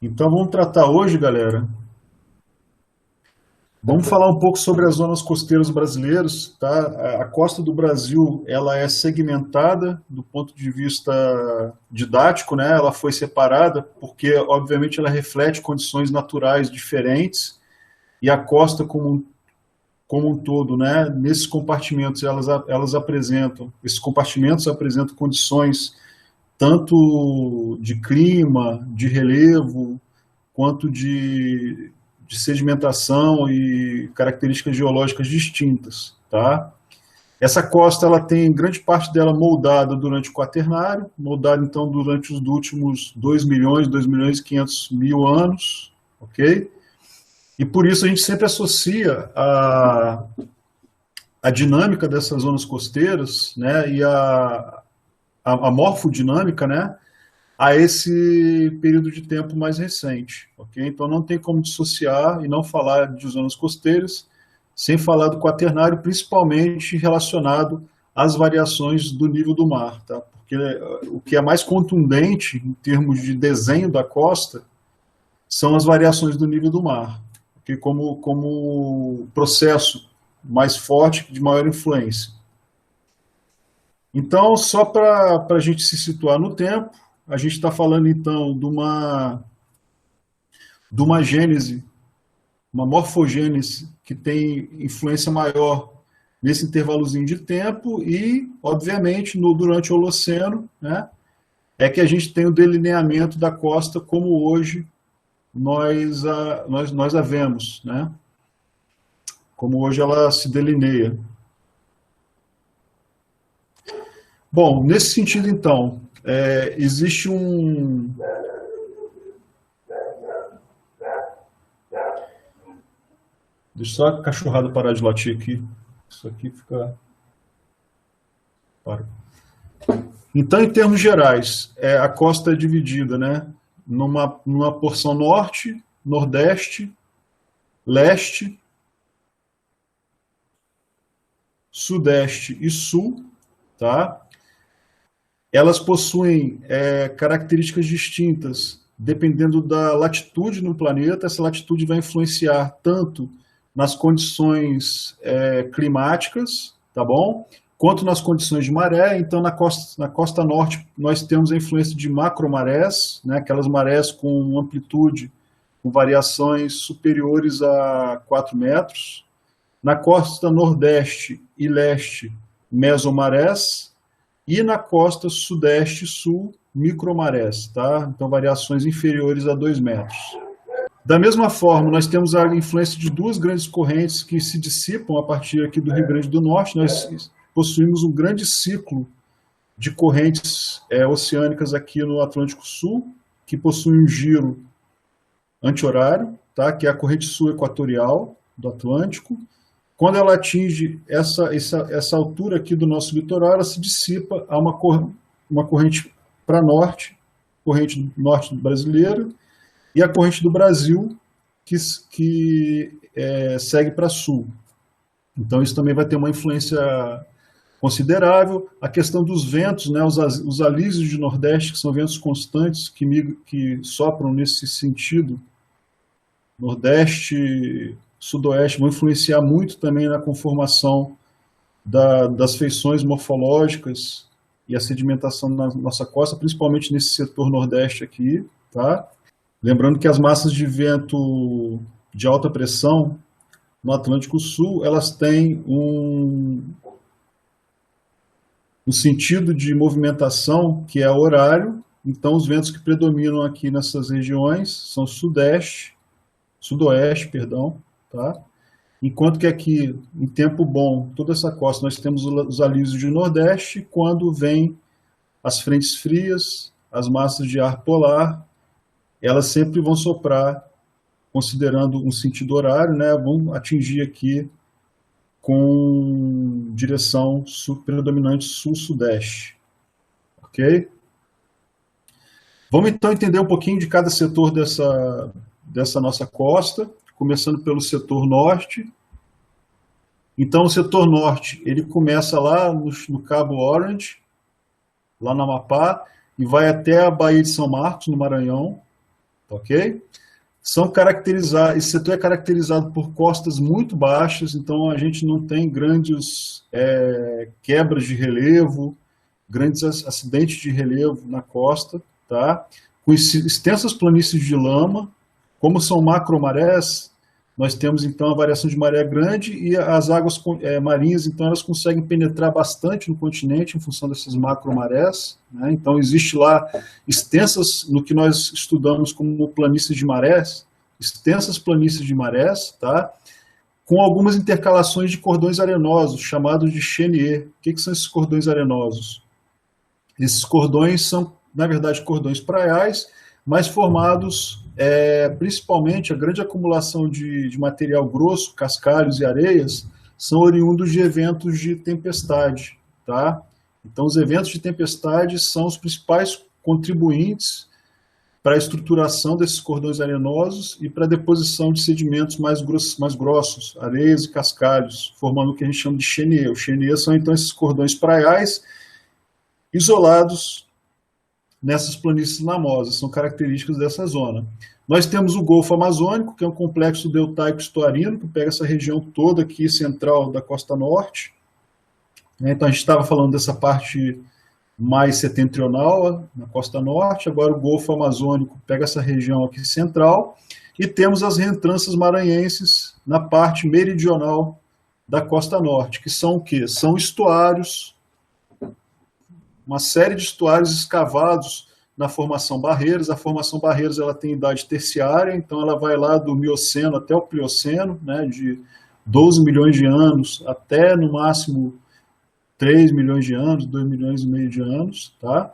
Então vamos tratar hoje, galera. Vamos falar um pouco sobre as zonas costeiras brasileiras, tá? A costa do Brasil, ela é segmentada do ponto de vista didático, né? Ela foi separada porque, obviamente, ela reflete condições naturais diferentes e a costa como um todo, né? Nesses compartimentos, esses compartimentos apresentam condições tanto de clima, de relevo, quanto de sedimentação e características geológicas distintas, tá? Essa costa ela tem grande parte dela moldada durante o Quaternário, moldada então durante os últimos 2 milhões e 500 mil anos, ok? E por isso a gente sempre associa a dinâmica dessas zonas costeiras, né, e a morfodinâmica, né, a esse período de tempo mais recente, ok? Então não tem como dissociar e não falar de zonas costeiras sem falar do quaternário, principalmente relacionado às variações do nível do mar, tá? Porque o que é mais contundente em termos de desenho da costa são as variações do nível do mar, okay? Como processo mais forte, de maior influência. Então, só para a gente se situar no tempo, a gente está falando então de uma gênese, uma morfogênese que tem influência maior nesse intervalozinho de tempo e, obviamente, durante o Holoceno, né, é que a gente tem o delineamento da costa como hoje nós a vemos, né, como hoje ela se delineia. Bom, nesse sentido, então, existe um. Deixa só a cachorrada parar de latir aqui. Isso aqui fica. Para. Então, em termos gerais, a costa é dividida, né, numa porção norte, nordeste, leste, sudeste e sul, tá? Elas possuem características distintas dependendo da latitude no planeta. Essa latitude vai influenciar tanto nas condições climáticas, tá bom? Quanto nas condições de maré. Então, na costa norte, nós temos a influência de macromarés, né, aquelas marés com amplitude, com variações superiores a 4 metros. Na costa nordeste e leste, mesomarés. E na costa sudeste e sul, micromarés, tá? Então, variações inferiores a 2 metros. Da mesma forma, nós temos a influência de duas grandes correntes que se dissipam a partir aqui do Rio Grande do Norte. Nós possuímos um grande ciclo de correntes oceânicas aqui no Atlântico Sul, que possui um giro anti-horário, tá? Que é a corrente sul equatorial do Atlântico. Quando ela atinge essa altura aqui do nosso litoral, ela se dissipa a uma corrente para norte, corrente norte brasileira, e a corrente do Brasil, que segue para sul. Então, isso também vai ter uma influência considerável. A questão dos ventos, né, os alísios de nordeste, que são ventos constantes, que sopram nesse sentido, nordeste, sudoeste, vão influenciar muito também na conformação das feições morfológicas e a sedimentação na nossa costa, principalmente nesse setor nordeste aqui, tá? Lembrando que as massas de vento de alta pressão no Atlântico Sul, elas têm um sentido de movimentação que é horário. Então, os ventos que predominam aqui nessas regiões são sudoeste, perdão, tá? Enquanto que aqui, em tempo bom, toda essa costa, nós temos os alísios de nordeste. Quando vem as frentes frias, as massas de ar polar, elas sempre vão soprar, considerando um sentido horário, né? Vão atingir aqui com direção predominante sul-sudeste, ok? Vamos então entender um pouquinho de cada setor dessa nossa costa, começando pelo setor norte. Então, o setor norte, ele começa lá no Cabo Orange, lá no Amapá, e vai até a Baía de São Marcos, no Maranhão, tá ok? Esse setor é caracterizado por costas muito baixas, então a gente não tem grandes quebras de relevo, grandes acidentes de relevo na costa, tá? Com extensas planícies de lama. Como são macromarés, nós temos então a variação de maré grande e as águas marinhas, então elas conseguem penetrar bastante no continente em função dessas macromarés, né? Então existe lá extensas, no que nós estudamos como planícies de marés, extensas planícies de marés, tá? Com algumas intercalações de cordões arenosos, chamados de chenier. O que são esses cordões arenosos? Esses cordões são, na verdade, cordões praiais, mas formados principalmente a grande acumulação de material grosso, cascalhos e areias, são oriundos de eventos de tempestade, tá? Então, os eventos de tempestade são os principais contribuintes para a estruturação desses cordões arenosos e para a deposição de sedimentos mais grossos, areias e cascalhos, formando o que a gente chama de chenier. Os chenier são, então, esses cordões praiais isolados nessas planícies lamosas, são características dessa zona. Nós temos o Golfo Amazônico, que é um complexo deltaico-estuarino, que pega essa região toda aqui central da costa norte. Então a gente estava falando dessa parte mais setentrional, na costa norte, agora o Golfo Amazônico pega essa região aqui central, e temos as reentrâncias maranhenses na parte meridional da costa norte, que são o quê? São estuários, uma série de estuários escavados na formação Barreiras. A formação Barreiras ela tem idade terciária, então ela vai lá do Mioceno até o Plioceno, né, de 12 milhões de anos até, no máximo, 3 milhões de anos, 2 milhões e meio de anos. Tá?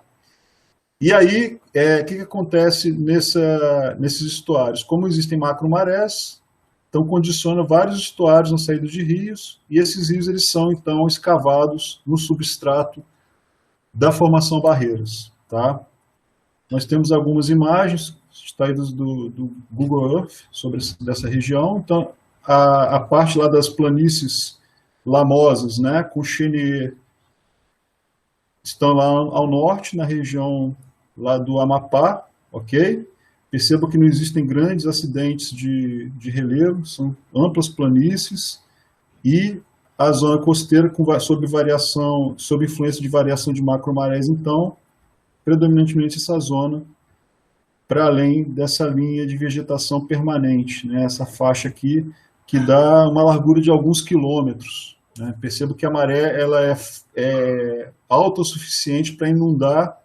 E aí, o que acontece nesses estuários? Como existem macromarés, então condiciona vários estuários na saída de rios, e esses rios eles são, então, escavados no substrato da formação Barreiras, tá? Nós temos algumas imagens extraídas do Google Earth sobre dessa região. Então, a parte lá das planícies lamosas, né, com chenier, estão lá ao norte, na região lá do Amapá, ok? Perceba que não existem grandes acidentes de relevo, são amplas planícies, e a zona costeira sob influência de variação de macromarés, então, predominantemente essa zona para além dessa linha de vegetação permanente, né? Essa faixa aqui que dá uma largura de alguns quilômetros, né? Percebo que a maré ela é alta o suficiente para inundar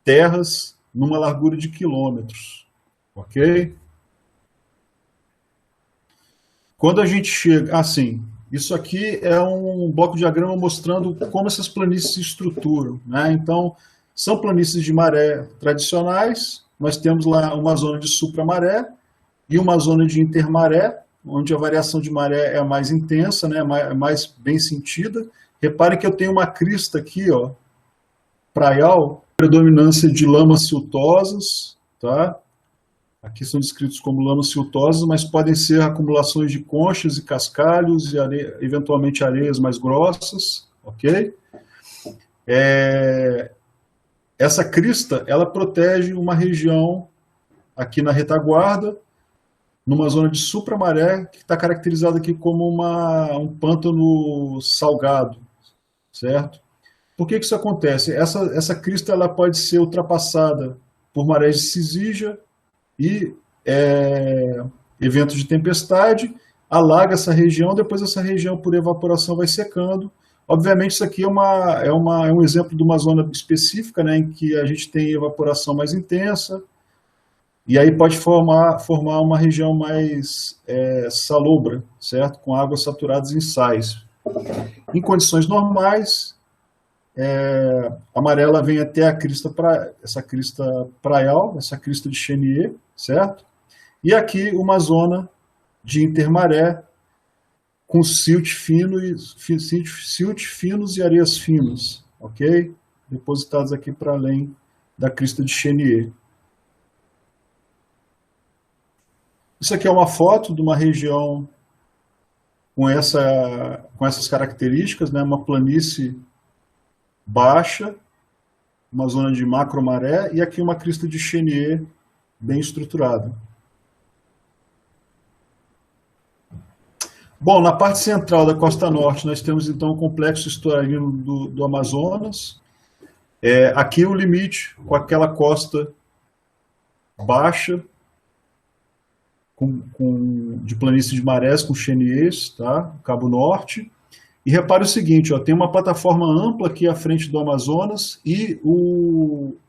terras numa largura de quilômetros, ok? Quando a gente chega, assim, isso aqui é um bloco de diagrama mostrando como essas planícies se estruturam, né? Então, são planícies de maré tradicionais, nós temos lá uma zona de supramaré e uma zona de intermaré, onde a variação de maré é mais intensa, né? Mais bem sentida. Repare que eu tenho uma crista aqui, ó, praial, predominância de lamas siltosas, tá? Aqui são descritos como lamas siltosas, mas podem ser acumulações de conchas e cascalhos e eventualmente areias mais grossas, ok? Essa crista, ela protege uma região aqui na retaguarda, numa zona de supramaré, que está caracterizada aqui como um pântano salgado, certo? Por que isso acontece? Essa crista ela pode ser ultrapassada por marés de cisígia e eventos de tempestade, alaga essa região, depois essa região por evaporação vai secando. Obviamente isso aqui é um exemplo de uma zona específica, né, em que a gente tem evaporação mais intensa, e aí pode formar uma região mais salobra, certo? Com águas saturadas em sais. Em condições normais, a maré ela vem até essa crista praial, essa crista de chenier, certo? E aqui uma zona de intermaré com silt finos e areias finas, ok? Depositados aqui para além da crista de chenier. Isso aqui é uma foto de uma região com essas características, né? Uma planície baixa, uma zona de macromaré, e aqui uma crista de chenier bem estruturada. Bom, na parte central da costa norte, nós temos então o complexo estuarino do Amazonas. Aqui o limite com aquela costa baixa, de planície de marés com cheniers, tá? Cabo Norte. E repare o seguinte, ó, tem uma plataforma ampla aqui à frente do Amazonas e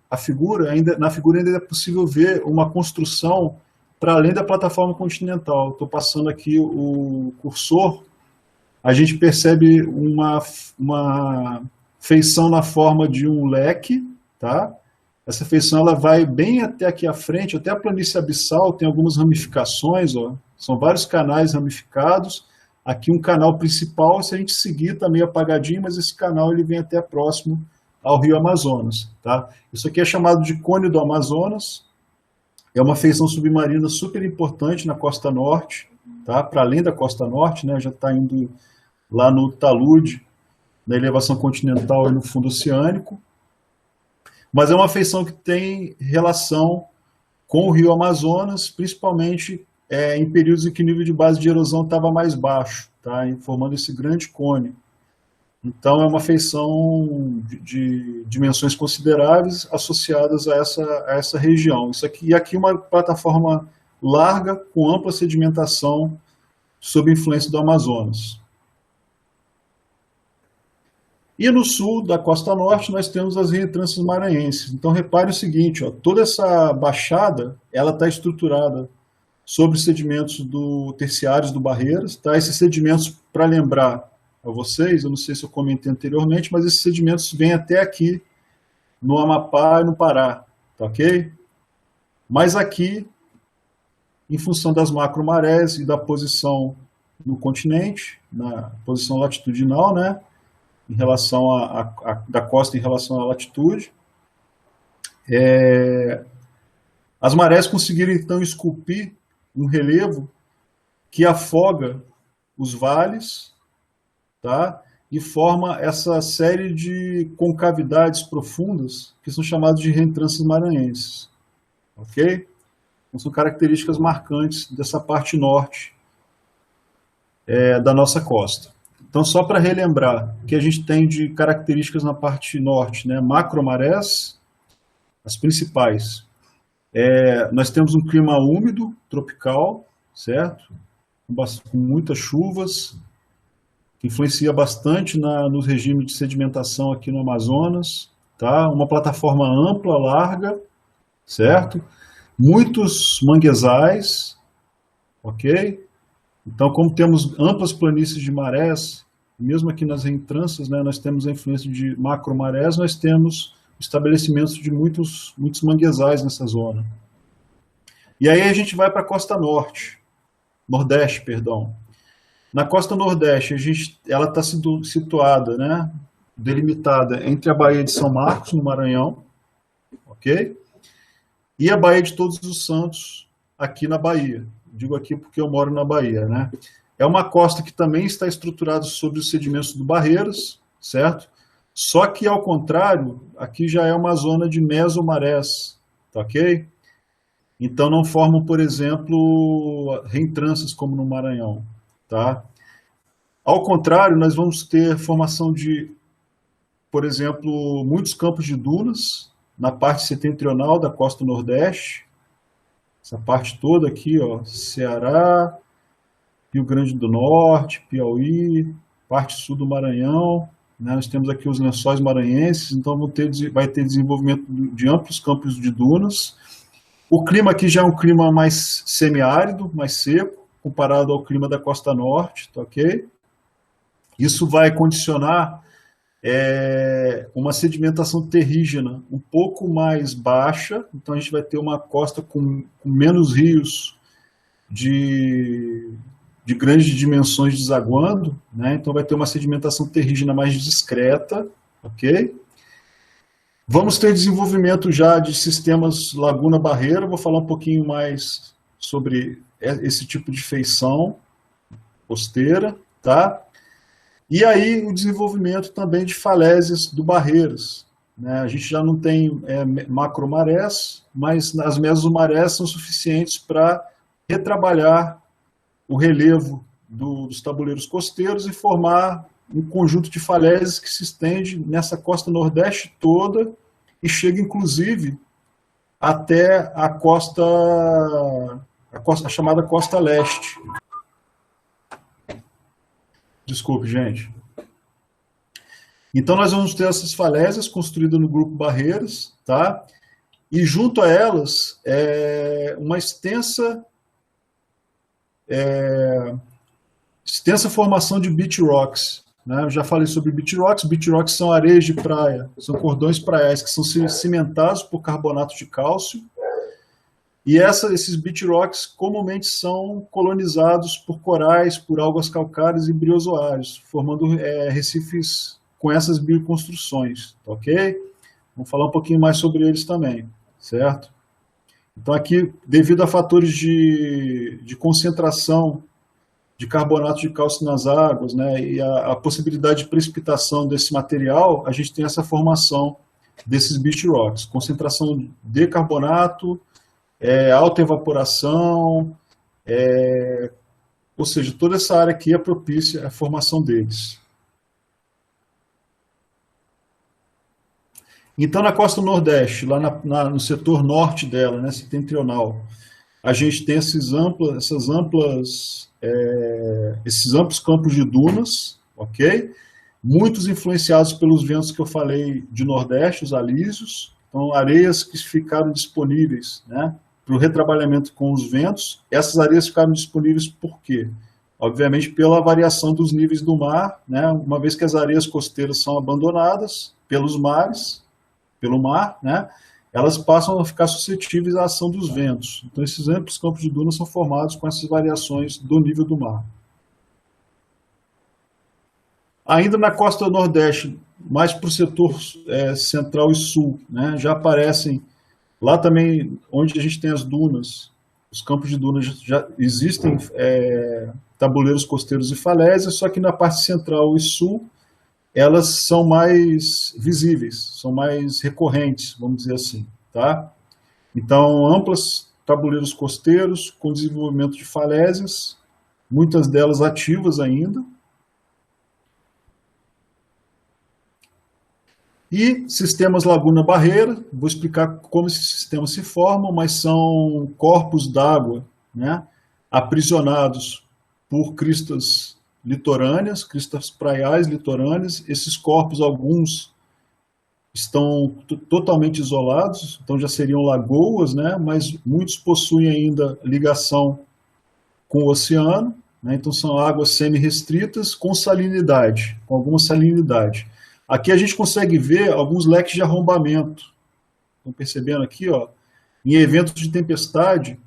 na figura ainda é possível ver uma construção para além da plataforma continental. Estou passando aqui o cursor, a gente percebe uma feição na forma de um leque, tá? Essa feição ela vai bem até aqui à frente, até a planície abissal, tem algumas ramificações, ó, são vários canais ramificados. Aqui um canal principal, se a gente seguir, está meio apagadinho, mas esse canal ele vem até próximo ao rio Amazonas, tá? Isso aqui é chamado de Cone do Amazonas, é uma feição submarina super importante na costa norte, tá? Para além da costa norte, né? Já está indo lá no talude, na elevação continental e no fundo oceânico, mas é uma feição que tem relação com o rio Amazonas, principalmente em períodos em que o nível de base de erosão estava mais baixo, tá? Formando esse grande cone. Então, é uma feição de dimensões consideráveis associadas a essa região. E aqui uma plataforma larga, com ampla sedimentação, sob influência do Amazonas. E no sul da costa norte, nós temos as reentrâncias maranhenses. Então, repare o seguinte, ó, toda essa baixada ela está estruturada sobre sedimentos terciários do Barreiras. Tá? Esses sedimentos, para lembrar a vocês, eu não sei se eu comentei anteriormente, mas esses sedimentos vêm até aqui, no Amapá e no Pará, tá ok? Mas aqui, em função das macromarés e da posição no continente, na posição latitudinal, né, em relação da costa em relação à latitude, as marés conseguiram então esculpir um relevo que afoga os vales, tá? E forma essa série de concavidades profundas que são chamadas de reentrâncias maranhenses, ok? Então, são características marcantes dessa parte norte da nossa costa. Então, só para relembrar, o que a gente tem de características na parte norte, né? Macromarés, as principais. Nós temos um clima úmido, tropical, certo? Com muitas chuvas, que influencia bastante nos regimes de sedimentação aqui no Amazonas, tá? Uma plataforma ampla, larga, certo? Muitos manguezais, ok? Então, como temos amplas planícies de marés, mesmo aqui nas reentrâncias, né, nós temos a influência de macromarés, nós temos estabelecimentos de muitos manguezais nessa zona. E aí a gente vai para a costa nordeste, perdão. Na costa nordeste, ela está situada, né, delimitada entre a Baía de São Marcos, no Maranhão, ok? E a Baía de Todos os Santos, aqui na Bahia. Digo aqui porque eu moro na Bahia, né? É uma costa que também está estruturada sobre os sedimentos do Barreiras, certo? Só que, ao contrário, aqui já é uma zona de mesomarés, tá ok? Então não formam, por exemplo, reentrâncias como no Maranhão, tá? Ao contrário, nós vamos ter formação de, por exemplo, muitos campos de dunas na parte setentrional da costa nordeste, essa parte toda aqui, ó, Ceará, Rio Grande do Norte, Piauí, parte sul do Maranhão, né? Nós temos aqui os lençóis maranhenses, então vai ter desenvolvimento de amplos campos de dunas. O clima aqui já é um clima mais semiárido, mais seco, comparado ao clima da costa norte, tá ok? Isso vai condicionar uma sedimentação terrígena um pouco mais baixa, então a gente vai ter uma costa com menos rios de grandes dimensões desaguando, né? Então vai ter uma sedimentação terrígena mais discreta, ok? Vamos ter desenvolvimento já de sistemas laguna-barreira, vou falar um pouquinho mais sobre esse tipo de feição costeira, tá? E aí o desenvolvimento também de falésias do Barreiras, né? A gente já não tem macromarés, mas as mesomarés são suficientes para retrabalhar o relevo dos tabuleiros costeiros e formar um conjunto de falésias que se estende nessa costa nordeste toda e chega, inclusive, até a chamada costa leste. Desculpe, gente. Então, nós vamos ter essas falésias construídas no grupo Barreiras, tá? E junto a elas, uma extensa formação de beach rocks. Né? Eu já falei sobre beach rocks. Beach rocks são areias de praia, são cordões praiais que são cimentados por carbonato de cálcio. E esses beach rocks comumente são colonizados por corais, por algas calcárias e briozoários, formando recifes com essas bioconstruções, ok? Vamos falar um pouquinho mais sobre eles também, certo? Então aqui, devido a fatores de concentração de carbonato de cálcio nas águas, né, e a possibilidade de precipitação desse material, a gente tem essa formação desses beach rocks. Concentração de carbonato, alta evaporação, ou seja, toda essa área aqui é propícia à formação deles. Então, na costa nordeste, lá no setor norte dela, né, setentrional, a gente tem esses amplos campos de dunas, ok? Muitos influenciados pelos ventos que eu falei de nordeste, os alísios, então areias que ficaram disponíveis, né, para o retrabalhamento com os ventos. Essas areias ficaram disponíveis por quê? Obviamente pela variação dos níveis do mar, né, uma vez que as areias costeiras são abandonadas pelo mar, né, elas passam a ficar suscetíveis à ação dos ventos. Então, esses amplos campos de dunas são formados com essas variações do nível do mar. Ainda na costa nordeste, mais para o setor central e sul, né, já aparecem, lá também, onde a gente tem as dunas, os campos de dunas já existem tabuleiros costeiros e falésias, só que na parte central e sul, elas são mais visíveis, são mais recorrentes, vamos dizer assim, tá? Então, amplos tabuleiros costeiros com desenvolvimento de falésias, muitas delas ativas ainda. E sistemas laguna-barreira, vou explicar como esses sistemas se formam, mas são corpos d'água, né, aprisionados por cristas litorâneas, cristas praiais litorâneas. Esses corpos, alguns estão totalmente isolados, então já seriam lagoas, né, mas muitos possuem ainda ligação com o oceano, né, então são águas semi-restritas com salinidade, com alguma salinidade. Aqui a gente consegue ver alguns leques de arrombamento. Estão percebendo aqui, ó, em eventos de tempestade,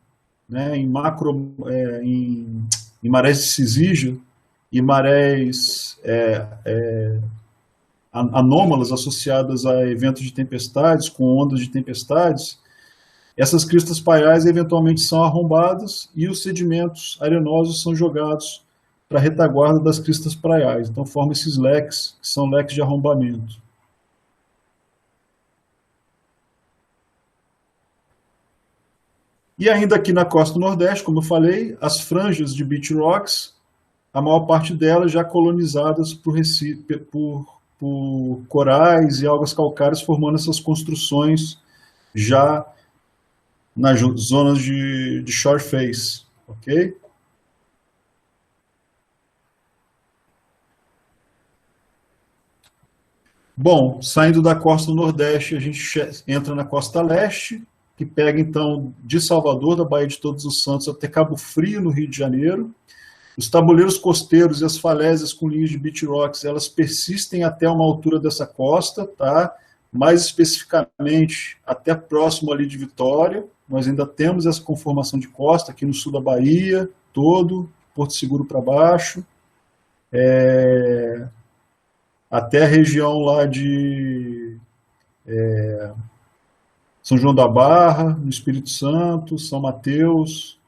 né, em marés de Cisígia e marés anômalas associadas a eventos de tempestades, com ondas de tempestades, essas cristas praiais eventualmente são arrombadas e os sedimentos arenosos são jogados para a retaguarda das cristas praiais. Então formam esses leques, que são leques de arrombamento. E ainda aqui na costa nordeste, como eu falei, as franjas de beach rocks, a maior parte delas já colonizadas por corais e algas calcárias, formando essas construções já nas zonas de shore face, ok? Bom, saindo da costa nordeste, a gente entra na costa leste, que pega então de Salvador, da Baía de Todos os Santos, até Cabo Frio, no Rio de Janeiro. Os tabuleiros costeiros e as falésias com linhas de beach rocks, elas persistem até uma altura dessa costa, tá? Mais especificamente até próximo ali de Vitória. Nós ainda temos essa conformação de costa aqui no sul da Bahia, todo, Porto Seguro para baixo, até a região lá de São João da Barra, no Espírito Santo, São Mateus,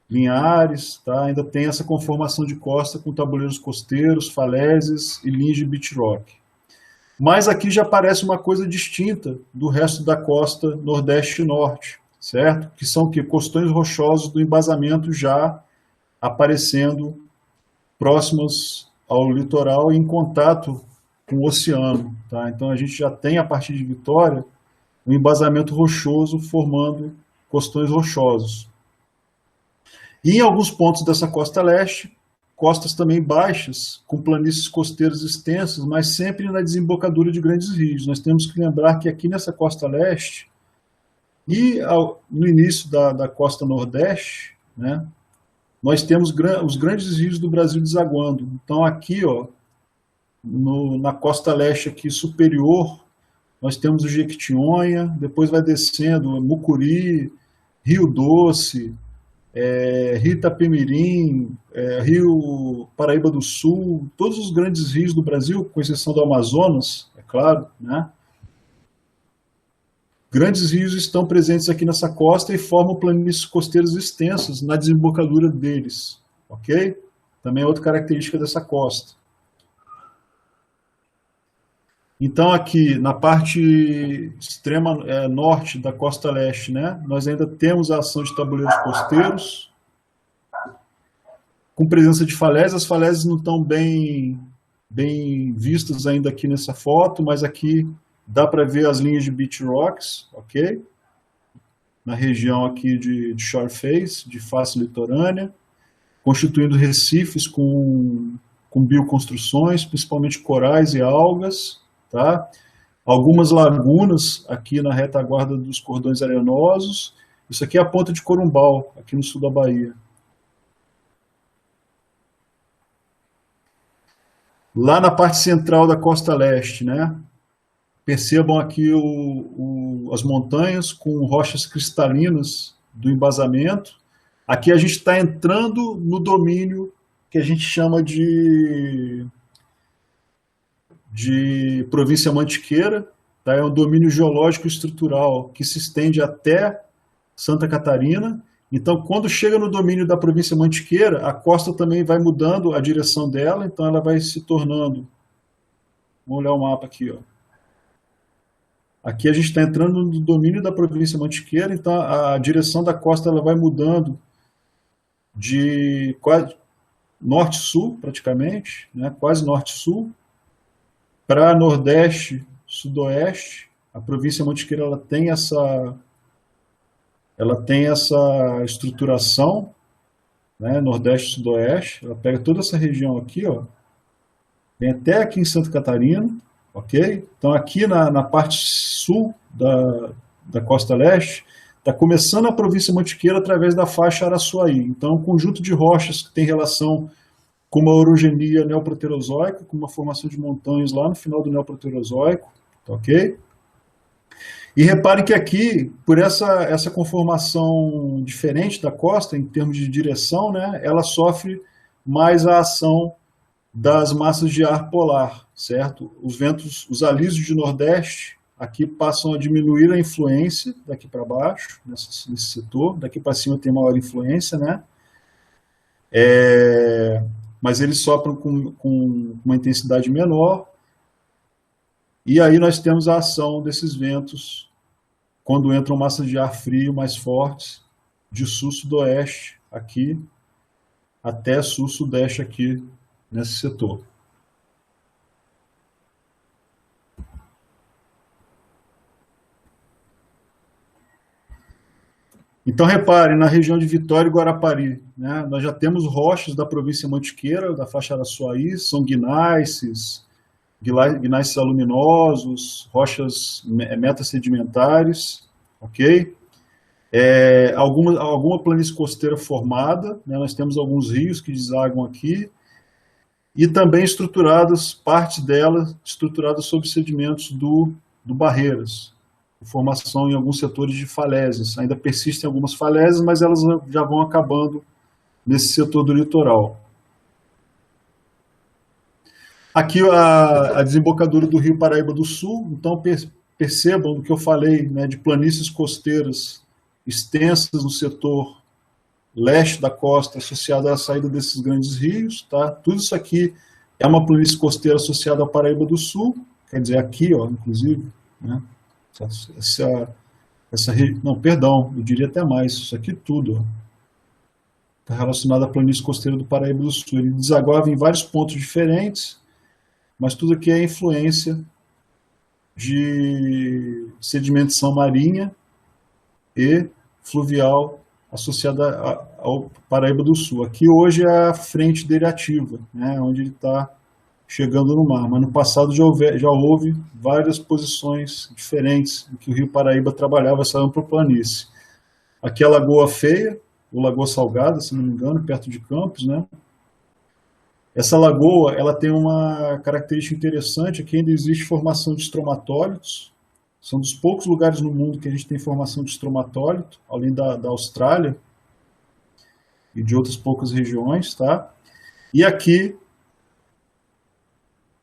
Linhares, tá? Ainda tem essa conformação de costa com tabuleiros costeiros, falésias e linhas de beach rock. Mas aqui já parece uma coisa distinta do resto da costa nordeste e norte, certo? Que são que costões rochosos do embasamento já aparecendo próximos ao litoral e em contato com o oceano, tá? Então a gente já tem a partir de Vitória um embasamento rochoso formando costões rochosos. E em alguns pontos dessa costa leste, costas também baixas, com planícies costeiras extensas, mas sempre na desembocadura de grandes rios. Nós temos que lembrar que aqui nessa costa leste e no início da costa nordeste, né, nós temos os grandes rios do Brasil desaguando. Então aqui, ó, na costa leste aqui superior, nós temos o Jequitinhonha, depois vai descendo Mucuri, Rio Doce, Rio Itapemirim, Rio Paraíba do Sul, todos os grandes rios do Brasil, com exceção do Amazonas, é claro, né? Grandes rios estão presentes aqui nessa costa e formam planícies costeiras extensas na desembocadura deles, ok? Também é outra característica dessa costa. Então aqui na parte extrema norte da costa leste, né, nós ainda temos a ação de tabuleiros costeiros, com presença de falésias. As falésias não estão bem vistas ainda aqui nessa foto, mas aqui dá para ver as linhas de beach rocks, ok? Na região aqui de shore face, de face litorânea, constituindo recifes com bioconstruções, principalmente corais e algas, tá? Algumas lagunas aqui na retaguarda dos cordões arenosos. Isso aqui é a ponta de Corumbau, aqui no sul da Bahia. Lá na parte central da costa leste, né? Percebam aqui as montanhas com rochas cristalinas do embasamento. Aqui a gente está entrando no domínio que a gente chama de província Mantiqueira, tá? É um domínio geológico estrutural que se estende até Santa Catarina. Então, quando chega no domínio da província Mantiqueira, a costa também vai mudando a direção dela, então ela vai se tornando... Vamos olhar o mapa aqui, ó. Aqui a gente está entrando no domínio da província Mantiqueira, então a direção da costa ela vai mudando de quase norte-sul, praticamente, né? Quase norte-sul, para nordeste, sudoeste. A província Mantiqueira ela tem essa estruturação, né? Nordeste, sudoeste. Ela pega toda essa região aqui, ó, vem até aqui em Santa Catarina, ok? Então aqui na parte sul da costa leste está começando a província Mantiqueira através da faixa Araçuaí. Então um conjunto de rochas que tem relação com uma orogenia neoproterozoica, com uma formação de montanhas lá no final do neoproterozoico, ok? E reparem que aqui, por essa conformação diferente da costa, em termos de direção, né, ela sofre mais a ação das massas de ar polar, certo? Os ventos, os alísios de nordeste, aqui passam a diminuir a influência daqui para baixo, nesse setor, daqui para cima tem maior influência, né? Mas eles sopram com uma intensidade menor, e aí nós temos a ação desses ventos quando entram massas de ar frio mais fortes, de sul-sudoeste aqui, até sul-sudeste aqui, nesse setor. Então, reparem, na região de Vitória e Guarapari, né, nós já temos rochas da província Mantiqueira, da faixa Araçuaí, são gnáisses aluminosos, rochas metasedimentares, ok? Alguma planície costeira formada, né, nós temos alguns rios que desaguam aqui, e também partes delas estruturadas sob sedimentos do Barreiras, formação em alguns setores de falésias. Ainda persistem algumas falésias, mas elas já vão acabando nesse setor do litoral. Aqui a desembocadura do Rio Paraíba do Sul, então percebam o que eu falei, né, de planícies costeiras extensas no setor leste da costa, associada à saída desses grandes rios, tá? Tudo isso aqui é uma planície costeira associada ao Paraíba do Sul, quer dizer, aqui, ó, inclusive, né? Não, perdão, eu diria até mais, isso aqui tudo está relacionado à planície costeira do Paraíba do Sul. Ele desaguava em vários pontos diferentes, mas tudo aqui é influência de sedimentação marinha e fluvial associada ao Paraíba do Sul. Aqui hoje é a frente dele ativa, né, onde ele está chegando no mar, mas no passado já houve várias posições diferentes em que o Rio Paraíba trabalhava essa ampla planície. Aqui é a Lagoa Feia, ou Lagoa Salgada, se não me engano, perto de Campos, né? Essa lagoa, ela tem uma característica interessante, que ainda existe formação de estromatólitos. São dos poucos lugares no mundo que a gente tem formação de estromatólito, além da Austrália e de outras poucas regiões, tá? E aqui,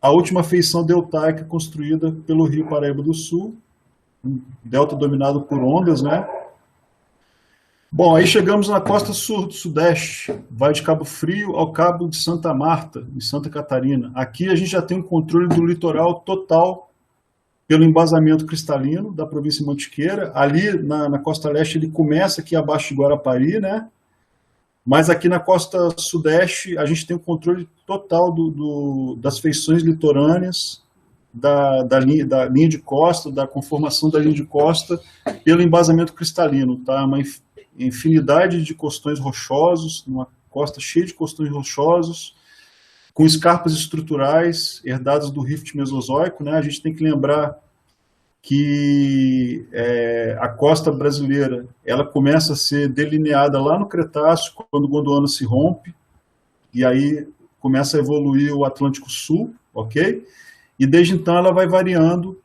a última feição deltaica construída pelo Rio Paraíba do Sul, um delta dominado por ondas, né? Bom, aí chegamos na costa sudeste, vai de Cabo Frio ao Cabo de Santa Marta, em Santa Catarina. Aqui a gente já tem um controle do litoral total pelo embasamento cristalino da província Mantiqueira. Ali na costa leste ele começa aqui abaixo de Guarapari, né? Mas aqui na costa sudeste a gente tem o controle total das feições litorâneas, da linha de costa, da conformação da linha de costa pelo embasamento cristalino, tá? Uma infinidade de costões rochosos, uma costa cheia de costões rochosos, com escarpas estruturais herdadas do rift mesozoico, né? A gente tem que lembrar que a costa brasileira ela começa a ser delineada lá no Cretáceo, quando o Gondwana se rompe, e aí começa a evoluir o Atlântico Sul, ok? E desde então ela vai variando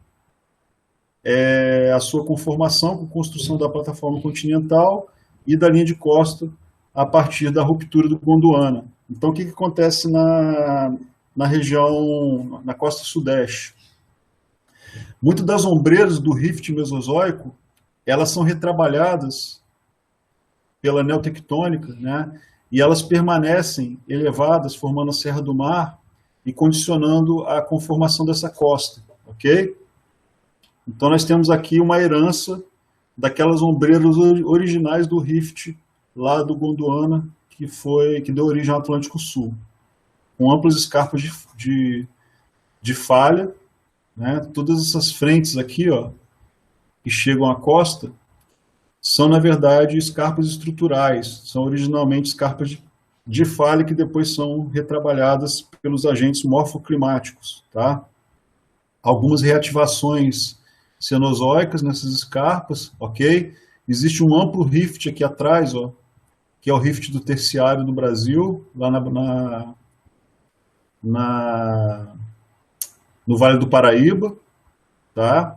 a sua conformação com construção da plataforma continental e da linha de costa a partir da ruptura do Gondwana. Então, o que acontece na região, na costa sudeste? Muitas das ombreiras do rift mesozoico, elas são retrabalhadas pela neotectônica, né? E elas permanecem elevadas, formando a Serra do Mar e condicionando a conformação dessa costa, ok? Então, nós temos aqui uma herança daquelas ombreiras originais do rift lá do Gondwana, que deu origem ao Atlântico Sul, com amplas escarpas de falha, né? Todas essas frentes aqui, ó, que chegam à costa, são, na verdade, escarpas estruturais, são originalmente escarpas de falha que depois são retrabalhadas pelos agentes morfoclimáticos, tá? Algumas reativações cenozoicas nessas escarpas, ok? Existe um amplo rift aqui atrás, ó, que é o rift do Terciário do Brasil, lá no Vale do Paraíba, tá?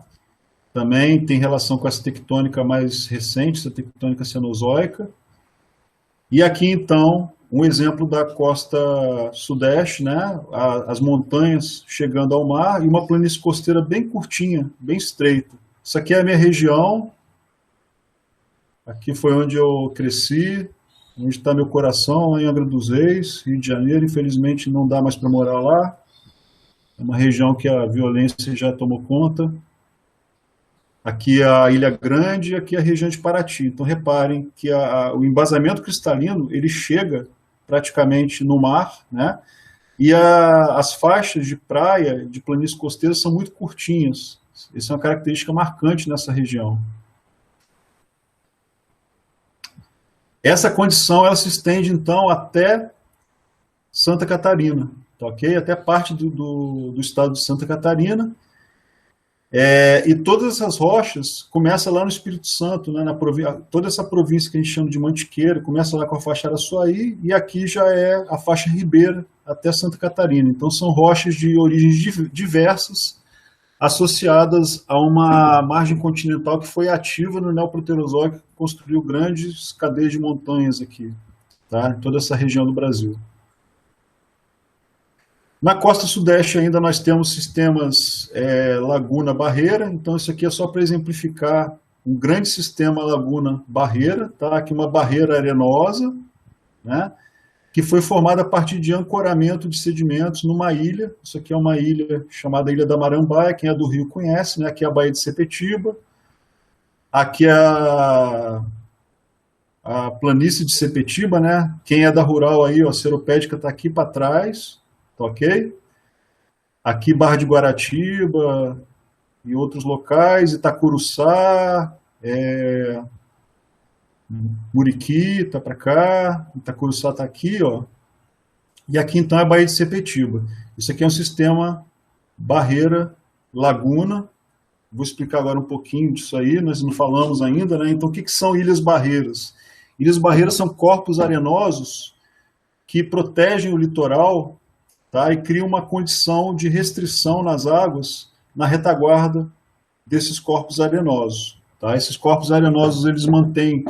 Também tem relação com essa tectônica mais recente, essa tectônica cenozoica. E aqui, então, um exemplo da costa sudeste, né? As montanhas chegando ao mar e uma planície costeira bem curtinha, bem estreita. Isso aqui é a minha região. Aqui foi onde eu cresci, onde está meu coração, em Angra dos Reis, Rio de Janeiro. Infelizmente não dá mais para morar lá. É uma região que a violência já tomou conta. Aqui é a Ilha Grande e aqui é a região de Paraty. Então reparem que o embasamento cristalino ele chega praticamente no mar, né? E as faixas de praia, de planície costeira, são muito curtinhas. Essa é uma característica marcante nessa região. Essa condição ela se estende, então, até Santa Catarina, tá, ok? Até parte do estado de Santa Catarina. E todas essas rochas começam lá no Espírito Santo, né, toda essa província que a gente chama de Mantiqueira, começa lá com a faixa Araçuaí, e aqui já é a faixa Ribeira até Santa Catarina. Então são rochas de origens diversas, associadas a uma margem continental que foi ativa no Neoproterozoico, que construiu grandes cadeias de montanhas aqui, tá, em toda essa região do Brasil. Na costa sudeste ainda nós temos sistemas laguna-barreira, então isso aqui é só para exemplificar um grande sistema laguna-barreira, tá? Aqui uma barreira arenosa, né? que foi formada a partir de ancoramento de sedimentos numa ilha. Isso aqui é uma ilha chamada Ilha da Marambaia, quem é do Rio conhece, né? Aqui é a Baía de Sepetiba, aqui é a planície de Sepetiba, né? Quem é da rural aí, ó, a Seropédica está aqui para trás, tá ok? Aqui Barra de Guaratiba e outros locais, Itacuruçá, Muriqui tá para cá, Itacuruçá tá aqui, ó. E aqui então é a Baía de Sepetiba. Isso aqui é um sistema barreira laguna. Vou explicar agora um pouquinho disso aí, nós não falamos ainda, né? Então, o que são ilhas barreiras? Ilhas barreiras são corpos arenosos que protegem o litoral, tá? E criam uma condição de restrição nas águas na retaguarda desses corpos arenosos. Tá? Esses corpos arenosos, eles mantêm,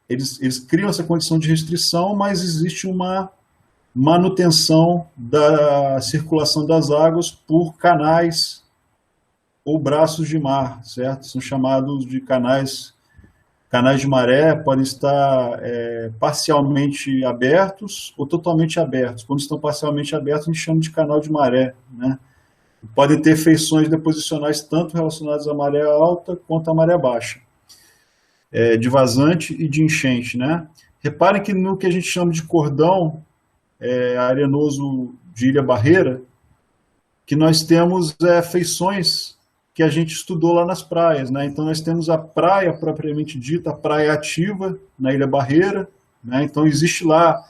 eles criam essa condição de restrição, mas existe uma manutenção da circulação das águas por canais ou braços de mar, certo? São chamados de canais de maré, podem estar parcialmente abertos ou totalmente abertos. Quando estão parcialmente abertos, a gente chama de canal de maré, né? Podem ter feições deposicionais tanto relacionadas à maré alta quanto à maré baixa, de vazante e de enchente, né? Reparem que no que a gente chama de cordão arenoso de ilha barreira, que nós temos feições que a gente estudou lá nas praias, né? Então nós temos a praia propriamente dita, a praia ativa na Ilha Barreira, né? Então existe lá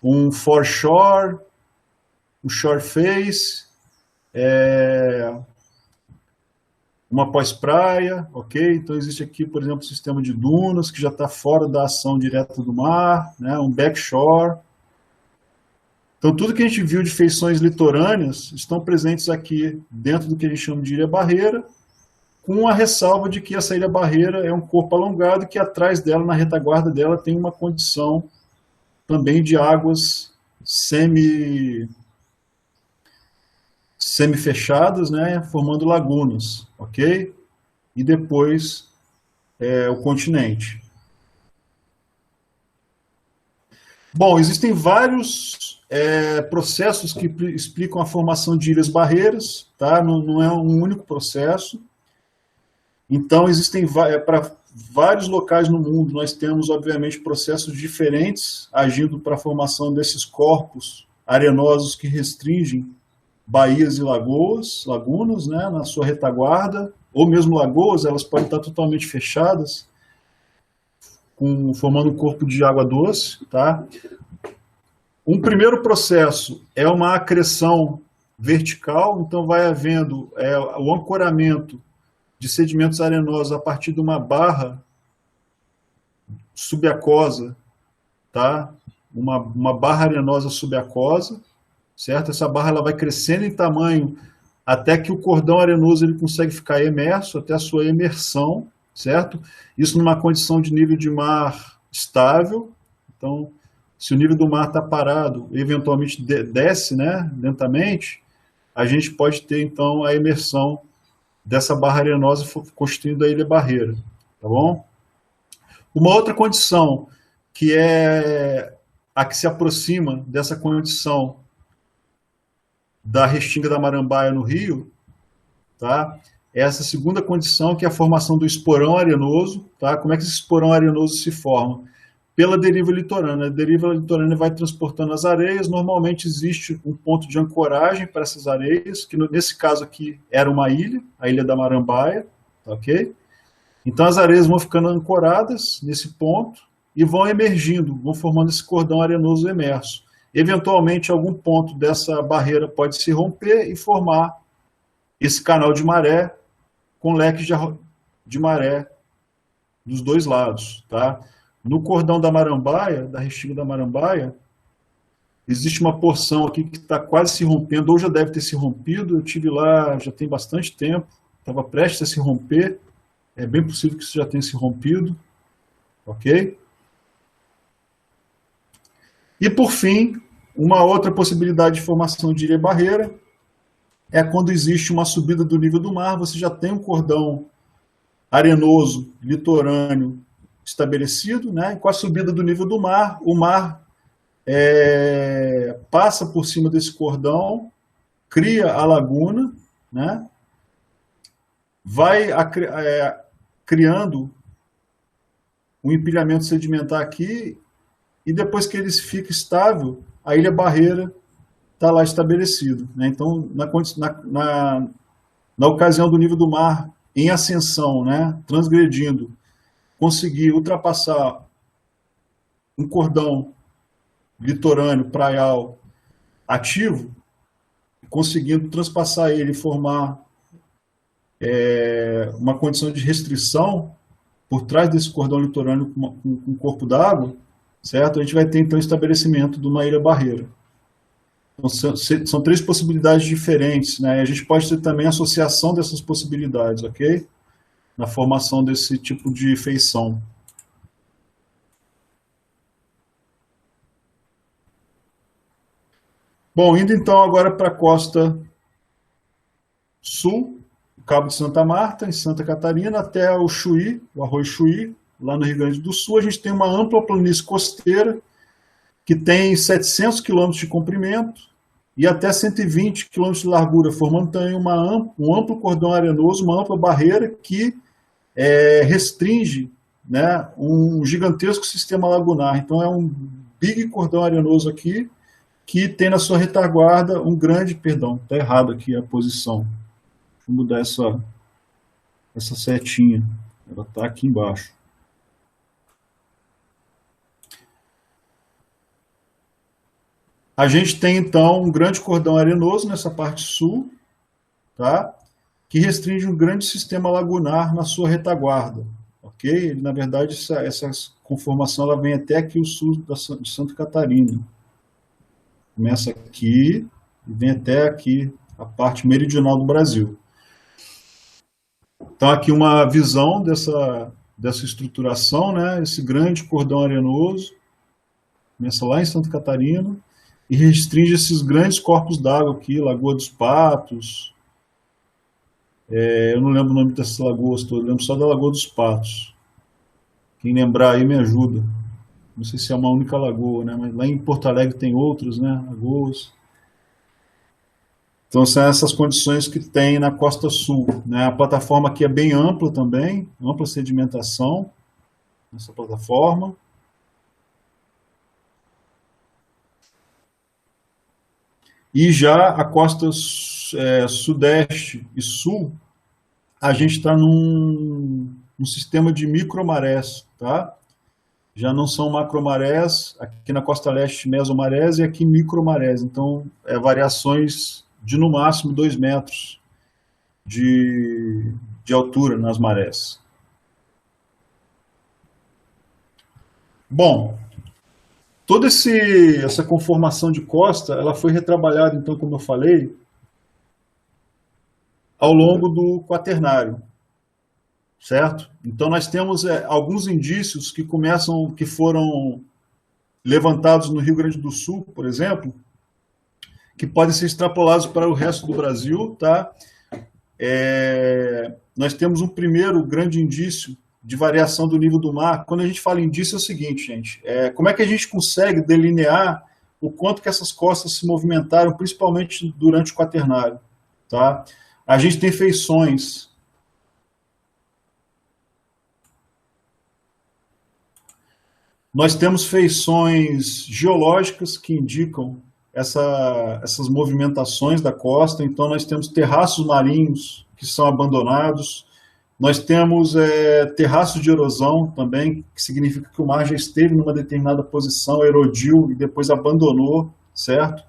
um foreshore, um shore face, uma pós-praia, ok? Então existe aqui, por exemplo, o sistema de dunas, que já está fora da ação direta do mar, né? Um backshore. Então tudo que a gente viu de feições litorâneas estão presentes aqui dentro do que a gente chama de ilha barreira, com a ressalva de que essa ilha barreira é um corpo alongado que atrás dela, na retaguarda dela, tem uma condição também de águas semi-fechadas, né, formando lagunas, ok? E depois o continente. Bom, existem vários processos que explicam a formação de ilhas barreiras, tá? Não é um único processo. Então, existem para vários locais no mundo, nós temos, obviamente, processos diferentes agindo para a formação desses corpos arenosos que restringem baías e lagunas, né, na sua retaguarda, ou mesmo lagoas, elas podem estar totalmente fechadas, formando um corpo de água doce, tá? Um primeiro processo é uma acreção vertical, então vai havendo o ancoramento de sedimentos arenosos a partir de uma barra subaquosa, tá? Uma barra arenosa subaquosa, certo? Essa barra ela vai crescendo em tamanho até que o cordão arenoso ele consegue ficar imerso, até a sua imersão, certo? Isso numa condição de nível de mar estável. Então, se o nível do mar está parado, eventualmente desce, né, lentamente, a gente pode ter, então, a imersão dessa barra arenosa constituindo a ilha barreira, tá bom? Uma outra condição, que é a que se aproxima dessa condição da Restinga da Marambaia no Rio, tá? Essa segunda condição, que é a formação do esporão arenoso, tá? Como é que esse esporão arenoso se forma? Pela deriva litorânea. A deriva litorânea vai transportando as areias, normalmente existe um ponto de ancoragem para essas areias, que nesse caso aqui era uma ilha, a Ilha da Marambaia, tá, ok? Então as areias vão ficando ancoradas nesse ponto e vão emergindo, vão formando esse cordão arenoso emerso. Eventualmente algum ponto dessa barreira pode se romper e formar esse canal de maré com leques de maré dos dois lados, tá? No cordão da Marambaia, da Restinga da Marambaia, existe uma porção aqui que está quase se rompendo, ou já deve ter se rompido. Eu estive lá já tem bastante tempo, estava prestes a se romper, é bem possível que isso já tenha se rompido, ok? E por fim, uma outra possibilidade de formação de ilha barreira é quando existe uma subida do nível do mar, você já tem um cordão arenoso, litorâneo, estabelecido, né? E com a subida do nível do mar, o mar passa por cima desse cordão, cria a laguna, né? Vai criando um empilhamento sedimentar aqui, e depois que ele fica estável, a ilha barreira está lá estabelecido, né? Então, na ocasião do nível do mar em ascensão, né, transgredindo, conseguir ultrapassar um cordão litorâneo, praial, ativo, conseguindo transpassar ele e formar uma condição de restrição por trás desse cordão litorâneo com um corpo d'água, certo? A gente vai ter, então, o estabelecimento de uma ilha barreira. Então, são três possibilidades diferentes, né? E a gente pode ter também a associação dessas possibilidades, ok? Na formação desse tipo de feição. Bom, indo então agora para a costa sul, Cabo de Santa Marta, em Santa Catarina, até o Chuí, o Arroio Chuí, lá no Rio Grande do Sul, a gente tem uma ampla planície costeira que tem 700 quilômetros de comprimento e até 120 quilômetros de largura, formando também um amplo cordão arenoso, uma ampla barreira que restringe, né, um gigantesco sistema lagunar. Então é um big cordão arenoso aqui, que tem na sua retaguarda um grande, perdão, está errado aqui a posição. Deixa eu mudar essa setinha, ela está aqui embaixo. A gente tem, então, um grande cordão arenoso nessa parte sul, tá? Que restringe um grande sistema lagunar na sua retaguarda, ok? Na verdade, essa conformação ela vem até aqui o sul de Santa Catarina. Começa aqui e vem até aqui a parte meridional do Brasil. Então, aqui uma visão dessa estruturação, né? Esse grande cordão arenoso, começa lá em Santa Catarina, e restringe esses grandes corpos d'água aqui, Lagoa dos Patos. Eu não lembro o nome dessas lagoas todas, eu lembro só da Lagoa dos Patos. Quem lembrar aí me ajuda. Não sei se é uma única lagoa, né? Mas lá em Porto Alegre tem outros, né? Lagoas. Então são essas condições que tem na costa sul, né? A plataforma aqui é bem ampla também, ampla sedimentação nessa plataforma. E já a costa sudeste e sul, a gente está num sistema de micromarés, tá? Já não são macromarés, aqui na costa leste mesomarés e aqui micromarés. Então, variações de no máximo 2 metros de altura nas marés. Bom, toda essa conformação de costa, ela foi retrabalhada, então, como eu falei, ao longo do Quaternário, certo? Então, nós temos alguns indícios que foram levantados no Rio Grande do Sul, por exemplo, que podem ser extrapolados para o resto do Brasil, tá? Nós temos um primeiro grande indício de variação do nível do mar. Quando a gente fala indício, é o seguinte, gente, como é que a gente consegue delinear o quanto que essas costas se movimentaram, principalmente durante o Quaternário, tá? A gente tem feições Nós temos feições geológicas que indicam essas movimentações da costa. Então, nós temos terraços marinhos que são abandonados. Nós temos terraços de erosão também, que significa que o mar já esteve numa determinada posição, erodiu e depois abandonou, certo?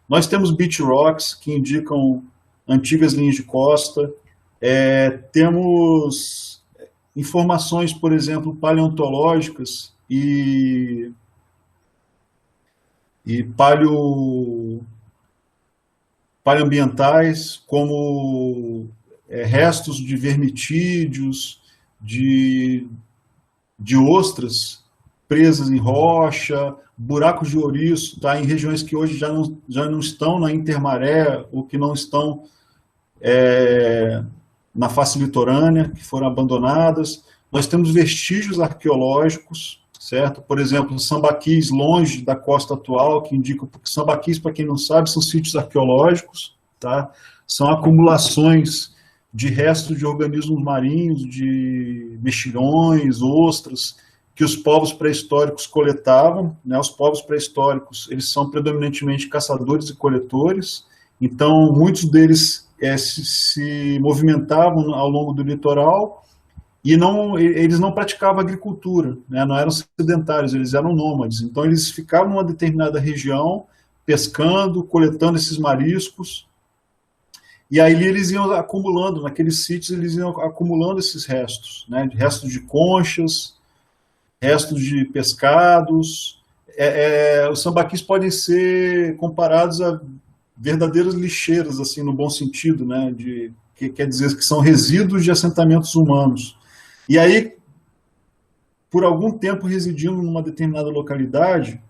Nós temos beach rocks, que indicam antigas linhas de costa. Temos informações, por exemplo, paleontológicas e paleoambientais, como restos de vermitídeos, de ostras presas em rocha, buracos de ouriço, tá, em regiões que hoje já não estão na intermaré, ou que não estão na face litorânea, que foram abandonadas. Nós temos vestígios arqueológicos, certo? Por exemplo, sambaquis longe da costa atual, que indica, porque sambaquis, para quem não sabe, são sítios arqueológicos, tá? São acumulações de restos de organismos marinhos, de mexilhões, ostras, que os povos pré-históricos coletavam, né? Os povos pré-históricos, eles são predominantemente caçadores e coletores, então muitos deles se movimentavam ao longo do litoral e eles não praticavam agricultura, né? Não eram sedentários, eles eram nômades, então eles ficavam numa determinada região, pescando, coletando esses mariscos, e aí eles iam acumulando, naqueles sítios eles iam acumulando esses restos, né? Restos de conchas, restos de pescados. Os sambaquis podem ser comparados a verdadeiras lixeiras, assim, no bom sentido, né? Que quer dizer que são resíduos de assentamentos humanos. E aí, por algum tempo residindo numa determinada localidade,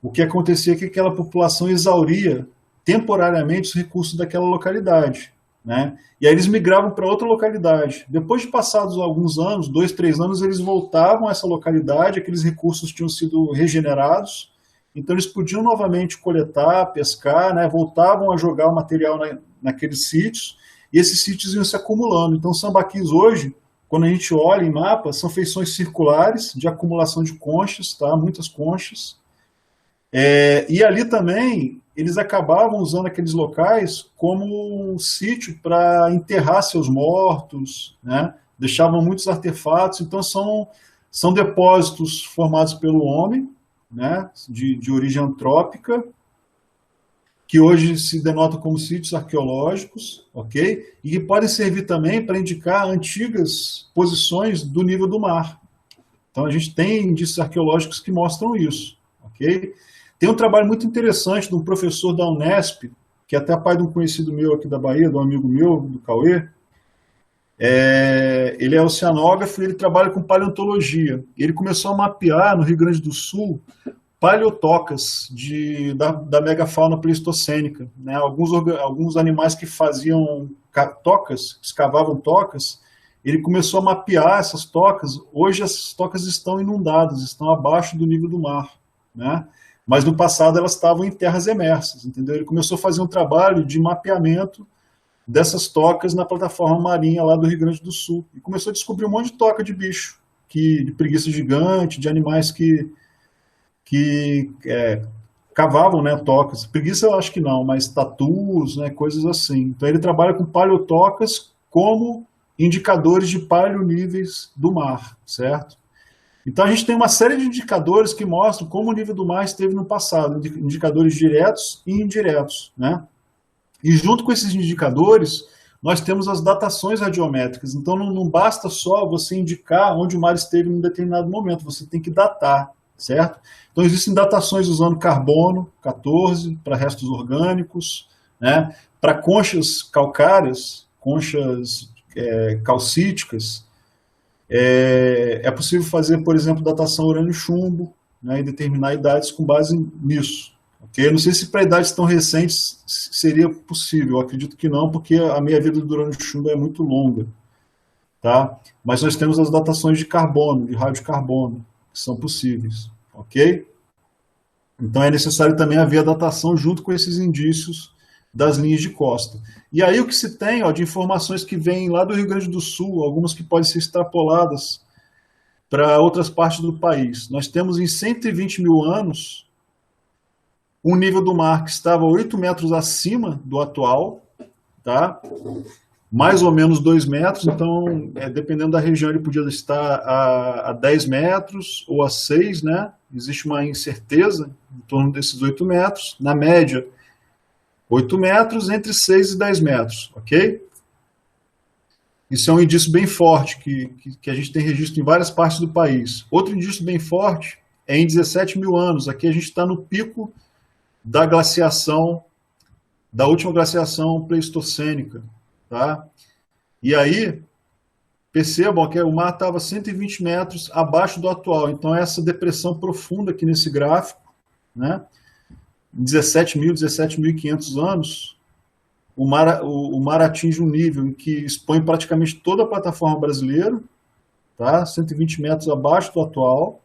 o que acontecia é que aquela população exauria temporariamente os recursos daquela localidade, né? E aí eles migravam para outra localidade. Depois de passados alguns anos, 2, 3 anos, eles voltavam a essa localidade, aqueles recursos tinham sido regenerados, então eles podiam novamente coletar, pescar, né? Voltavam a jogar o material naqueles sítios, e esses sítios iam se acumulando. Então, sambaquis hoje, quando a gente olha em mapas, são feições circulares de acumulação de conchas, tá? Muitas conchas. E ali também eles acabavam usando aqueles locais como um sítio para enterrar seus mortos, né? Deixavam muitos artefatos, então são depósitos formados pelo homem, né? De origem antrópica, que hoje se denotam como sítios arqueológicos, ok? E que podem servir também para indicar antigas posições do nível do mar. Então a gente tem indícios arqueológicos que mostram isso, ok? Tem um trabalho muito interessante de um professor da Unesp, que é até pai de um conhecido meu aqui da Bahia, de um amigo meu, do Cauê. Ele é oceanógrafo e ele trabalha com paleontologia. Ele começou a mapear no Rio Grande do Sul paleotocas da megafauna pleistocênica, né? Alguns animais que faziam tocas, escavavam tocas, ele começou a mapear essas tocas. Hoje essas tocas estão inundadas, estão abaixo do nível do mar, né? Mas no passado elas estavam em terras emersas, entendeu? Ele começou a fazer um trabalho de mapeamento dessas tocas na plataforma marinha lá do Rio Grande do Sul. E começou a descobrir um monte de toca de bicho, de preguiça gigante, de animais que cavavam, né, tocas. Preguiça eu acho que não, mas tatus, né, coisas assim. Então ele trabalha com paleotocas como indicadores de paleoníveis do mar, certo? Então a gente tem uma série de indicadores que mostram como o nível do mar esteve no passado, indicadores diretos e indiretos, né? E junto com esses indicadores, nós temos as datações radiométricas. Então não basta só você indicar onde o mar esteve em um determinado momento, você tem que datar, certo? Então existem datações usando carbono 14 para restos orgânicos, né? Para conchas calcárias, conchas calcíticas, é possível fazer, por exemplo, datação urânio-chumbo, né, e determinar idades com base nisso. Okay? Não sei se para idades tão recentes seria possível, eu acredito que não, porque a meia-vida do urânio-chumbo é muito longa. Tá? Mas nós temos as datações de carbono, de radiocarbono, que são possíveis. Ok? Então é necessário também haver a datação junto com esses indícios das linhas de costa. E aí o que se tem, de informações que vêm lá do Rio Grande do Sul, algumas que podem ser extrapoladas para outras partes do país. Nós temos em 120 mil anos um nível do mar que estava 8 metros acima do atual, tá? Mais ou menos 2 metros, então, dependendo da região, ele podia estar a 10 metros ou a 6, né? Existe uma incerteza em torno desses 8 metros. Na média, 8 metros, entre 6 e 10 metros, ok? Isso é um indício bem forte, que a gente tem registro em várias partes do país. Outro indício bem forte é em 17 mil anos. Aqui a gente está no pico da glaciação, da última glaciação pleistocênica, tá? E aí, percebam que o mar estava 120 metros abaixo do atual. Então, essa depressão profunda aqui nesse gráfico, né? 17.500 anos, o mar atinge um nível em que expõe praticamente toda a plataforma brasileira, tá? 120 metros abaixo do atual,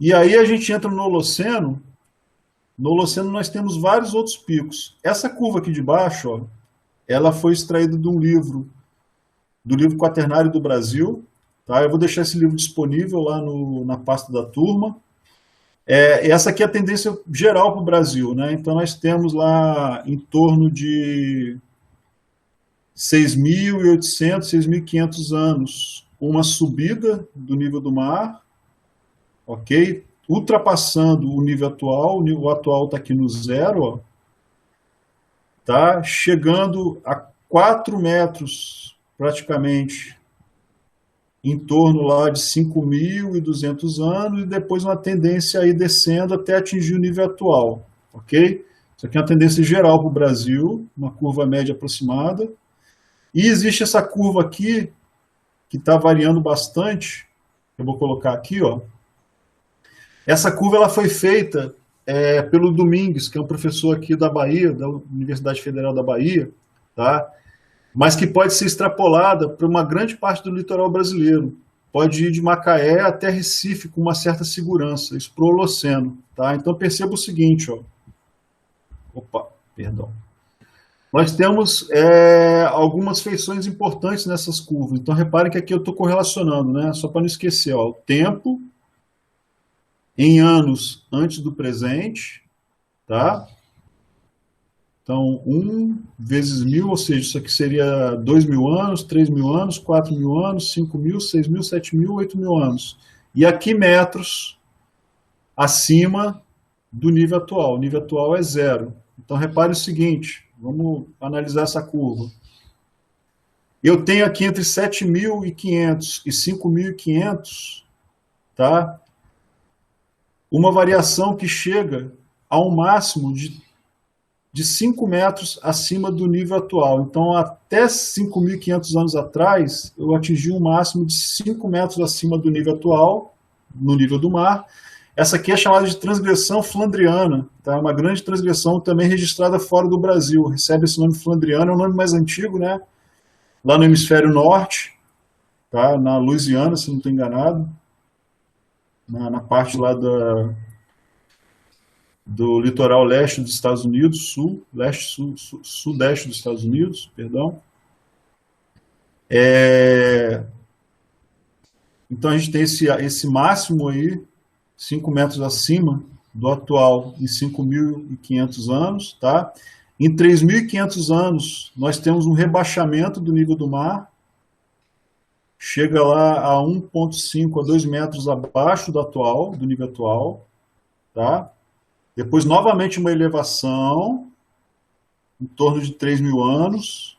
E aí a gente entra no Holoceno. No Holoceno nós temos vários outros picos. Essa curva aqui de baixo, ó, ela foi extraída de um livro, do livro Quaternário do Brasil. Tá? Eu vou deixar esse livro disponível lá na pasta da turma. Essa aqui é a tendência geral para o Brasil, né? Então nós temos lá em torno de 6.800, 6.500 anos, uma subida do nível do mar, ok? Ultrapassando o nível atual, o nível atual está aqui no zero, ó, tá? Chegando a 4 metros, praticamente, em torno lá de 5.200 anos, e depois uma tendência aí descendo até atingir o nível atual, ok? Isso aqui é uma tendência geral para o Brasil, uma curva média aproximada. E existe essa curva aqui, que está variando bastante, eu vou colocar aqui, ó. Essa curva ela foi feita pelo Domingues, que é um professor aqui da Bahia, da Universidade Federal da Bahia, tá? Mas que pode ser extrapolada para uma grande parte do litoral brasileiro. Pode ir de Macaé até Recife com uma certa segurança, isso para o Holoceno. Tá? Então perceba o seguinte, ó. Opa, perdão. Nós temos algumas feições importantes nessas curvas. Então repare que aqui eu estou correlacionando, né? Só para não esquecer, ó, o tempo em anos antes do presente, tá? Então, 1 vezes 1.000, ou seja, isso aqui seria 2.000 anos, 3.000 anos, 4.000 anos, 5.000, 6.000, 7.000, 8.000 anos. E aqui metros acima do nível atual. O nível atual é zero. Então, repare o seguinte, vamos analisar essa curva. Eu tenho aqui entre 7.500 e 5.500, tá? Uma variação que chega a um máximo de 5 metros acima do nível atual. Então, até 5.500 anos atrás, eu atingi um máximo de 5 metros acima do nível atual, no nível do mar. Essa aqui é chamada de transgressão flandriana, tá? Uma grande transgressão também registrada fora do Brasil. Recebe esse nome flandriano, é o nome mais antigo, né? Lá no hemisfério norte, tá? Na Louisiana, se não estou enganado, na parte lá do litoral leste dos Estados Unidos, sudeste dos Estados Unidos, perdão. Então a gente tem esse máximo aí, 5 metros acima do atual em 5.500 anos, tá? Em 3.500 anos, nós temos um rebaixamento do nível do mar, chega lá a 1,5 a 2 metros abaixo do nível atual, tá? Depois, novamente, uma elevação, em torno de 3.000 anos,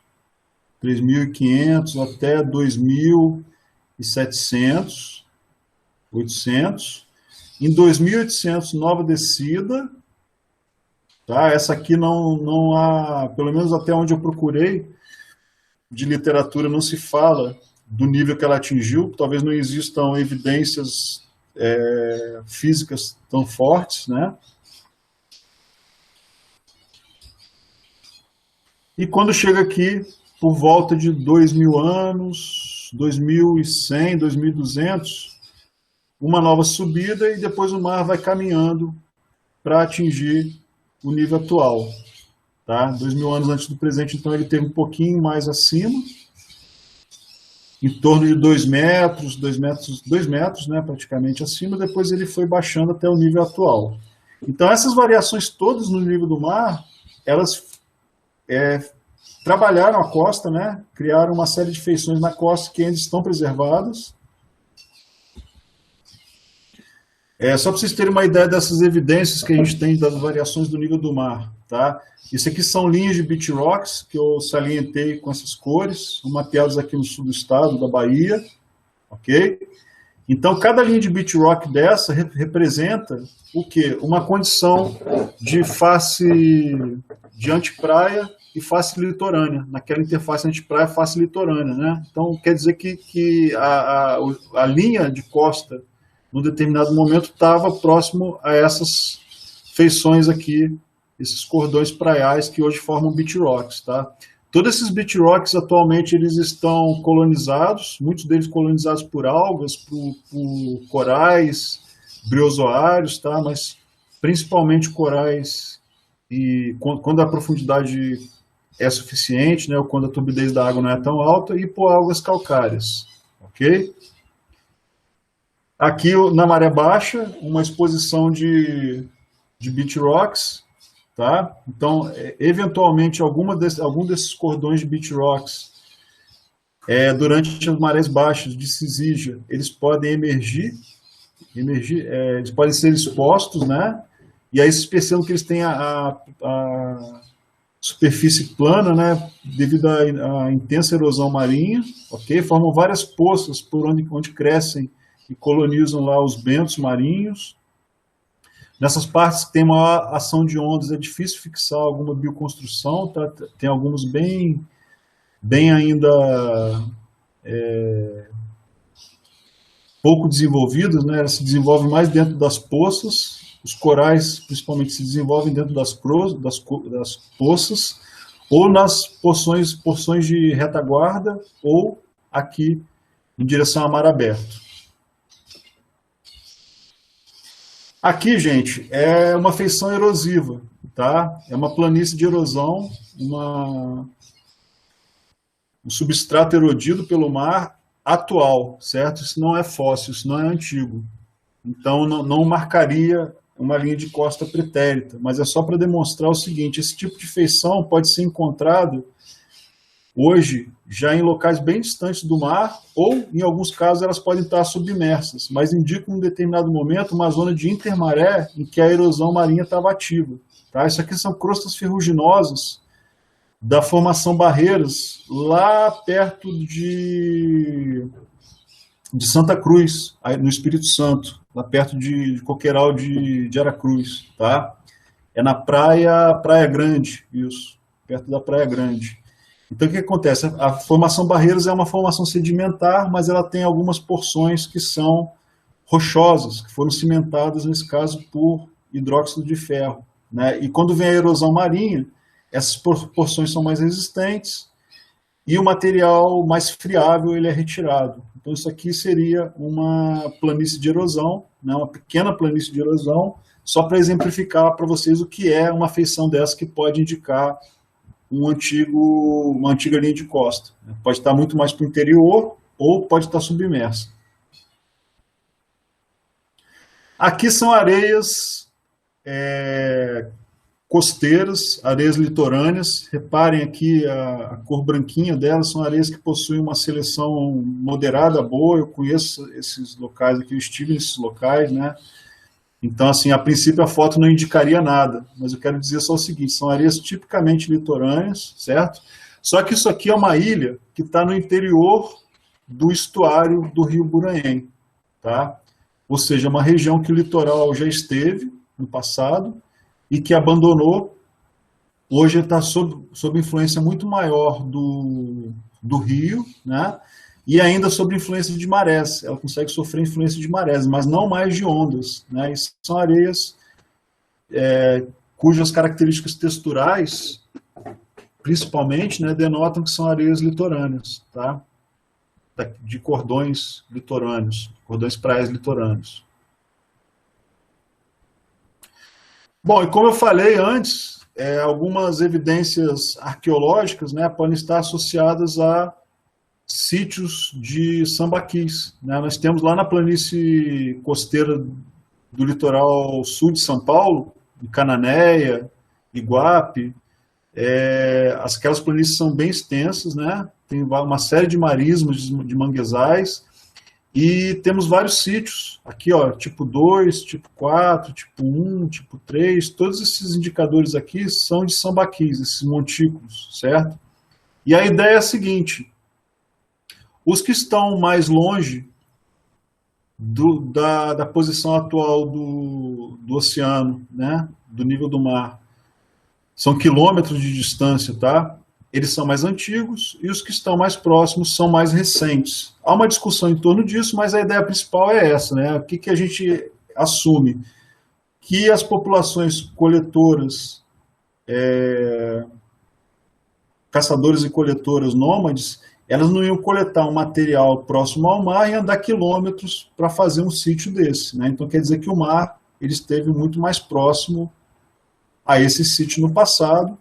3.500 até 2.700, 800. Em 2.800, nova descida. Tá? Essa aqui não há, pelo menos até onde eu procurei, de literatura não se fala do nível que ela atingiu. Talvez não existam evidências físicas tão fortes, né? E quando chega aqui, por volta de 2.000 anos, 2.100, 2.200, uma nova subida e depois o mar vai caminhando para atingir o nível atual. Tá? 2.000 anos antes do presente, então ele teve um pouquinho mais acima, em torno de 2 metros, 2 metros, né, praticamente acima, depois ele foi baixando até o nível atual. Então essas variações todas no nível do mar, elas trabalharam a costa, né? Criaram uma série de feições na costa que ainda estão preservadas. Só para vocês terem uma ideia dessas evidências que a gente tem das variações do nível do mar. Tá? Isso aqui são linhas de beach rocks, que eu salientei com essas cores, mapeadas aqui no sul do estado, da Bahia. Ok? Então, cada linha de beach rock dessa representa o quê? Uma condição de face de antepraia e face litorânea, naquela interface antepraia e face litorânea, né? Então, quer dizer que a linha de costa, num determinado momento, estava próximo a essas feições aqui, esses cordões praiais que hoje formam beach rocks, tá? Todos esses beach rocks, atualmente, eles estão colonizados, muitos deles colonizados por algas, por corais, briozoários, tá? Mas principalmente corais, e quando a profundidade é suficiente, né, ou quando a turbidez da água não é tão alta, e hipoalgas calcárias, ok? Aqui na maré baixa, uma exposição de beach rocks, tá? Então, eventualmente, algum desses cordões de beach rocks, durante as marés baixas de Cisígia, eles podem emergir, eles podem ser expostos, né? E aí, percebam que eles têm a superfície plana, né? Devido à intensa erosão marinha, ok? Formam várias poças por onde crescem e colonizam lá os bentos marinhos. Nessas partes que tem maior ação de ondas, é difícil fixar alguma bioconstrução, tá? Tem alguns bem ainda pouco desenvolvidos, né? Elas se desenvolvem mais dentro das poças, os corais principalmente se desenvolvem dentro das poças, ou nas porções de retaguarda, ou aqui em direção a mar aberto. Aqui, gente, é uma feição erosiva, tá? É uma planície de erosão, um substrato erodido pelo mar atual, certo? Isso não é fóssil, isso não é antigo. Então, não marcaria uma linha de costa pretérita, mas é só para demonstrar o seguinte: esse tipo de feição pode ser encontrado hoje já em locais bem distantes do mar, ou, em alguns casos, elas podem estar submersas, mas indicam em um determinado momento uma zona de intermaré em que a erosão marinha estava ativa. Tá? Isso aqui são crostas ferruginosas da formação Barreiras, lá perto de Santa Cruz, no Espírito Santo, lá perto de Coqueiral de Aracruz. Tá? É na Praia Grande, isso, perto da Praia Grande. Então, o que acontece? A formação Barreiras é uma formação sedimentar, mas ela tem algumas porções que são rochosas, que foram cimentadas, nesse caso, por hidróxido de ferro. Né? E quando vem a erosão marinha, essas porções são mais resistentes e o material mais friável ele é retirado. Então, isso aqui seria uma planície de erosão, né? Uma pequena planície de erosão, só para exemplificar para vocês o que é uma feição dessa que pode indicar uma antiga linha de costa. Pode estar muito mais para o interior ou pode estar submersa. Aqui são areias costeiras, areias litorâneas. Reparem aqui a cor branquinha delas, são areias que possuem uma seleção moderada, boa. Eu conheço esses locais aqui, eu estive nesses locais, né? Então, assim, a princípio a foto não indicaria nada, mas eu quero dizer só o seguinte: são areias tipicamente litorâneas, certo? Só que isso aqui é uma ilha que está no interior do estuário do rio Buranhém, tá? Ou seja, uma região que o litoral já esteve no passado e que abandonou. Hoje está sob influência muito maior do rio, né? E ainda sob influência de marés. Ela consegue sofrer influência de marés, mas não mais de ondas. Né? E são areias cujas características texturais, principalmente, né, denotam que são areias litorâneas, tá? De cordões litorâneos, cordões praias litorâneos. Bom, e como eu falei antes, algumas evidências arqueológicas, né, podem estar associadas a sítios de sambaquis. Né? Nós temos lá na planície costeira do litoral sul de São Paulo, em Cananéia, Iguape, aquelas planícies são bem extensas, né? Tem uma série de marismas, de manguezais, e temos vários sítios, aqui, ó, tipo 2, tipo 4, tipo 1, tipo 3, todos esses indicadores aqui são de sambaquis, esses montículos, certo? E a ideia é a seguinte: os que estão mais longe da posição atual do oceano, né, do nível do mar, são quilômetros de distância, tá? Eles são mais antigos, e os que estão mais próximos são mais recentes. Há uma discussão em torno disso, mas a ideia principal é essa, né? O que a gente assume? Que as populações coletoras, caçadores e coletoras nômades, elas não iam coletar um material próximo ao mar e andar quilômetros para fazer um sítio desse, né? Então quer dizer que o mar ele esteve muito mais próximo a esse sítio no passado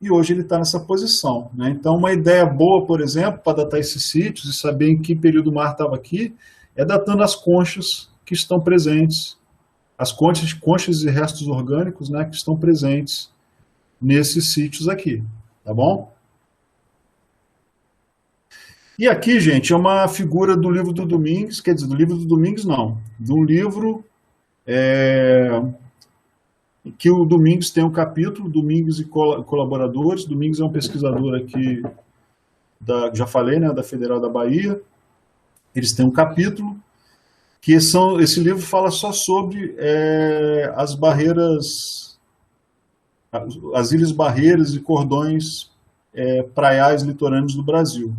e hoje ele está nessa posição, né? Então uma ideia boa, por exemplo, para datar esses sítios e saber em que período o mar estava aqui, é datando as conchas que estão presentes, as conchas e restos orgânicos, né, que estão presentes nesses sítios aqui, tá bom? E aqui, gente, é uma figura do livro do Domingues, quer dizer, do livro do Domingues não, de um livro que o Domingues tem um capítulo, Domingues e colaboradores. Domingues é um pesquisador aqui, já falei, né, da Federal da Bahia. Eles têm um capítulo, esse livro fala só sobre as barreiras, as ilhas barreiras e cordões praiais litorâneos do Brasil.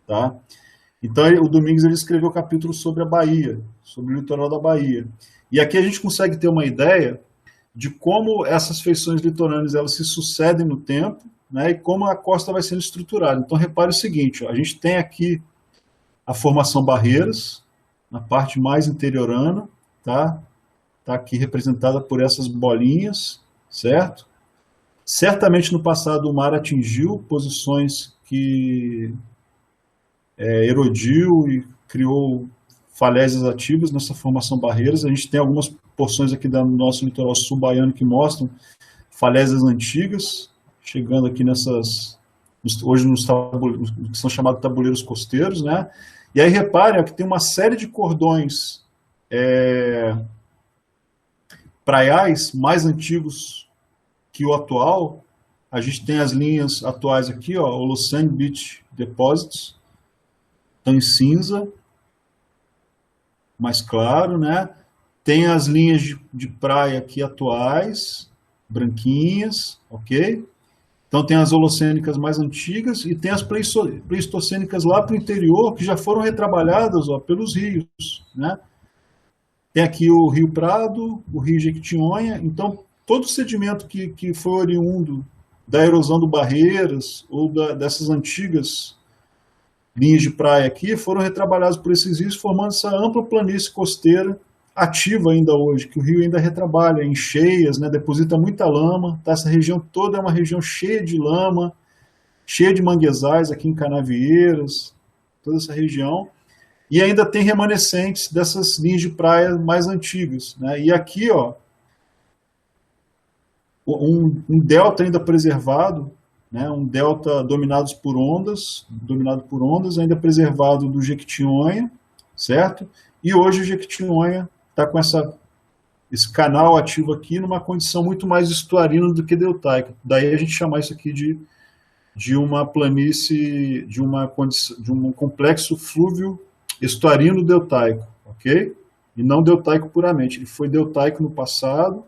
Tá? Então, o Domingues ele escreveu um capítulo sobre a Bahia, sobre o litoral da Bahia. E aqui a gente consegue ter uma ideia de como essas feições litorâneas elas se sucedem no tempo, né, e como a costa vai sendo estruturada. Então, repare o seguinte, ó, a gente tem aqui a formação Barreiras, na parte mais interiorana, tá? Tá aqui representada por essas bolinhas, certo? Certamente no passado o mar atingiu posições que erodiu e criou falésias ativas nessa formação Barreiras. A gente tem algumas porções aqui do nosso litoral sul baiano que mostram falésias antigas, chegando aqui hoje nos que são chamados tabuleiros costeiros, né? E aí reparem que tem uma série de cordões praiais mais antigos que o atual. A gente tem as linhas atuais aqui, ó, Holocene Beach Deposits, estão em cinza, mais claro, né? Tem as linhas de praia aqui atuais, branquinhas, ok? Então tem as holocênicas mais antigas e tem as pleistocênicas lá para o interior, que já foram retrabalhadas, ó, pelos rios, né? Tem aqui o Rio Prado, o Rio Jequitinhonha. Então todo o sedimento que foi oriundo da erosão do Barreiras ou dessas antigas linhas de praia aqui foram retrabalhados por esses rios, formando essa ampla planície costeira ativa ainda hoje, que o rio ainda retrabalha em cheias, né, deposita muita lama, tá? Essa região toda é uma região cheia de lama, cheia de manguezais aqui em Canavieiras, toda essa região, e ainda tem remanescentes dessas linhas de praia mais antigas, né? E aqui, ó, um delta ainda preservado, né, um delta dominado por ondas, ainda preservado do Jequitinhonha, certo? E hoje o Jequitinhonha está com esse canal ativo aqui numa condição muito mais estuarina do que deltaica. Daí a gente chamar isso aqui de uma planície, de um complexo flúvio estuarino deltaico, ok? E não deltaico puramente. Ele foi deltaico no passado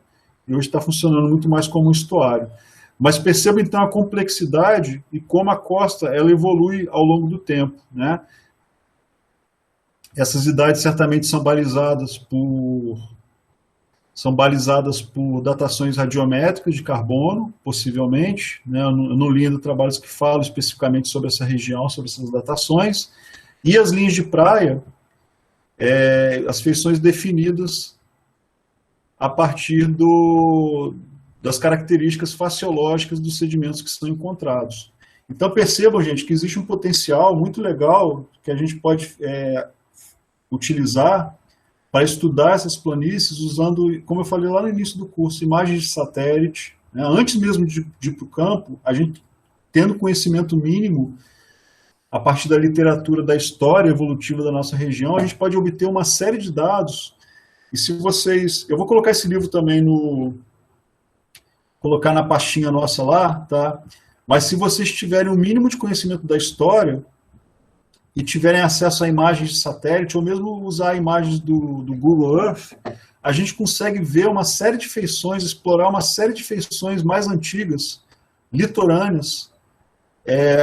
e hoje está funcionando muito mais como um estuário. Mas perceba então a complexidade e como a costa ela evolui ao longo do tempo, né? Essas idades certamente são balizadas por datações radiométricas de carbono, possivelmente, né? Eu não li ainda trabalhos que falam especificamente sobre essa região, sobre essas datações, e as linhas de praia, as feições definidas a partir das características faciológicas dos sedimentos que são encontrados. Então percebam, gente, que existe um potencial muito legal que a gente pode utilizar para estudar essas planícies usando, como eu falei lá no início do curso, imagens de satélite, né? Antes mesmo de ir para o campo, a gente tendo conhecimento mínimo a partir da literatura da história evolutiva da nossa região, a gente pode obter uma série de dados. E se vocês... Eu vou colocar esse livro também colocar na pastinha nossa lá, tá? Mas se vocês tiverem o mínimo de conhecimento da história e tiverem acesso a imagens de satélite, ou mesmo usar imagens do Google Earth, a gente consegue ver uma série de feições, explorar uma série de feições mais antigas, litorâneas,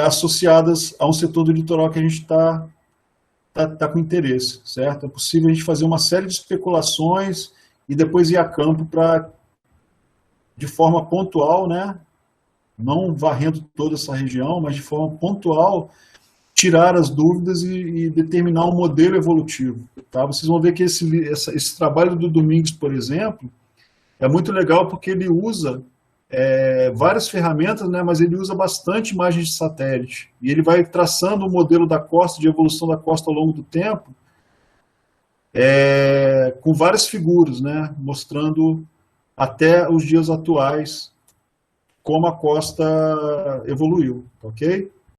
associadas a um setor do litoral que a gente está com interesse, certo? É possível a gente fazer uma série de especulações e depois ir a campo para, de forma pontual, né, não varrendo toda essa região, mas de forma pontual, tirar as dúvidas e determinar um modelo evolutivo. Tá? Vocês vão ver que esse trabalho do Domingues, por exemplo, é muito legal porque ele usa várias ferramentas, né, mas ele usa bastante imagens de satélite. E ele vai traçando o modelo da costa, de evolução da costa ao longo do tempo, com várias figuras, né, mostrando até os dias atuais como a costa evoluiu, ok?